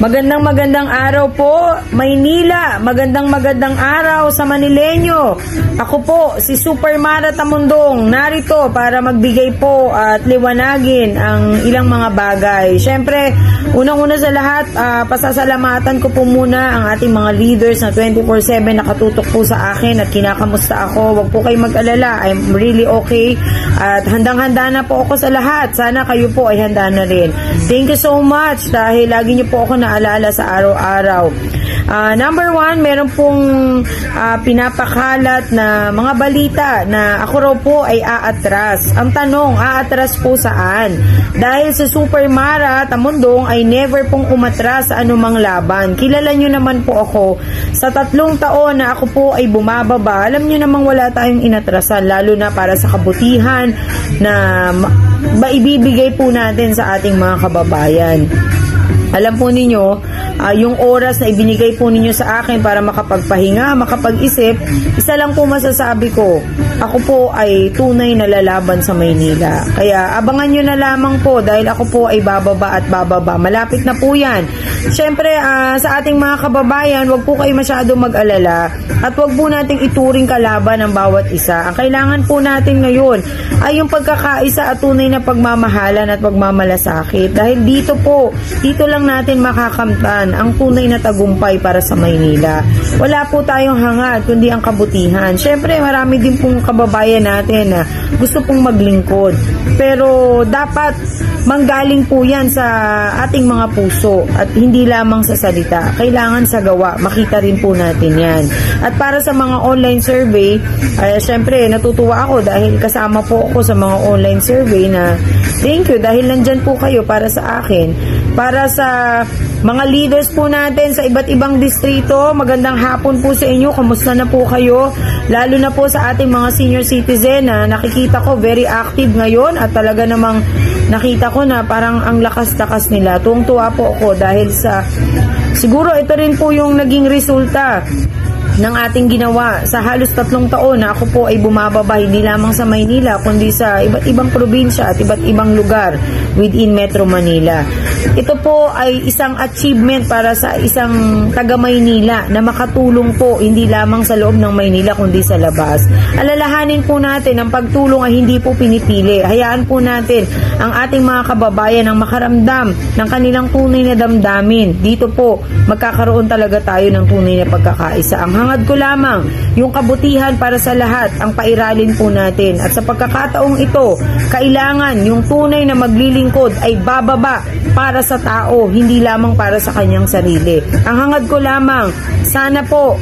Magandang araw po, Maynila. Magandang araw sa Manileño. Ako po, si Super Mara Tamundong, narito para magbigay po at liwanagin ang ilang mga bagay. Siyempre, unang-una sa lahat, pasasalamatan ko po muna ang ating mga leaders na 24/7 nakatutok po sa akin at kinakamusta ako. Huwag po kayo mag-alala, I'm really okay at handang-handa na po ako sa lahat. Sana kayo po ay handa na rin. Thank you so much dahil lagi niyo po ako naalala sa araw-araw. Number 1, meron pong pinapakalat na mga balita na ako raw po ay aatras. Ang tanong, aatras po saan? Dahil sa Super Mara Tamundong ay never pong umatras sa anumang laban. Kilala nyo naman po ako. Sa 3 taon na ako po ay bumababa, alam nyo namang wala tayong inatrasan, lalo na para sa kabutihan na maibibigay po natin sa ating mga kababayan. Alam po ninyo, yung oras na ibinigay po ninyo sa akin para makapagpahinga, makapag-isip, isa lang po masasabi ko, ako po ay tunay na lalaban sa Maynila. Kaya abangan nyo na lamang po dahil ako po ay bababa at bababa. Malapit na po yan. Siyempre, sa ating mga kababayan, wag po kayo masyado mag-alala at wag po nating ituring kalaban ng bawat isa. Ang kailangan po natin ngayon ay yung pagkakaisa at tunay na pagmamahalan at pagmamalasakit. Dahil dito lang natin makakamtan ang tunay na tagumpay para sa Maynila. Wala po tayong hangad kundi ang kabutihan. Siyempre, marami din pong kababayan natin na gusto pong maglingkod. Pero dapat manggaling po yan sa ating mga puso at hindi lamang sa salita. Kailangan sa gawa. Makita rin po natin yan. At para sa mga online survey, siyempre, natutuwa ako dahil kasama po ako sa mga online survey na thank you dahil nandyan po kayo para sa akin. Para sa mga leaders po natin sa iba't ibang distrito, magandang hapon po sa inyo. Kamusta na po kayo? Lalo na po sa ating mga senior citizen na nakikita ko very active ngayon at talaga namang nakita ko na parang ang lakas-lakas nila. Tuwang-tuwa po ako dahil siguro ito rin po yung naging resulta ng ating ginawa sa halos 3 taon na ako po ay bumababa hindi lamang sa Maynila kundi sa iba't ibang probinsya at iba't ibang lugar within Metro Manila. Ito po ay isang achievement para sa isang taga Maynila na makatulong po hindi lamang sa loob ng Maynila kundi sa labas. Alalahanin po natin ang pagtulong ay hindi po pinipili. Hayaan po natin ang ating mga kababayan ang makaramdam ng kanilang tunay na damdamin. Dito po magkakaroon talaga tayo ng tunay na pagkakaisa. Ang hangad ko lamang yung kabutihan para sa lahat ang pairalin po natin. At sa pagkakataong ito, kailangan yung tunay na maglilingkod ay bababa para sa tao, hindi lamang para sa kanyang sarili. Ang hangad ko lamang, sana po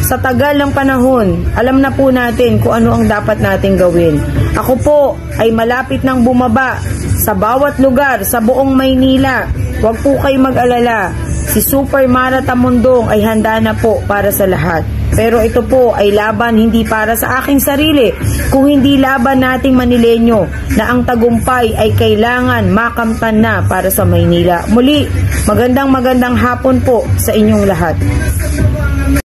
sa tagal ng panahon, alam na po natin kung ano ang dapat natin gawin. Ako po ay malapit nang bumaba sa bawat lugar sa buong Maynila. Huwag po kayo mag-alala. Si Super Mara Tamundong ay handa na po para sa lahat. Pero ito po ay laban hindi para sa aking sarili, kung hindi laban nating Manileño na ang tagumpay ay kailangan makamtan na para sa Maynila. Muli, magandang hapon po sa inyong lahat.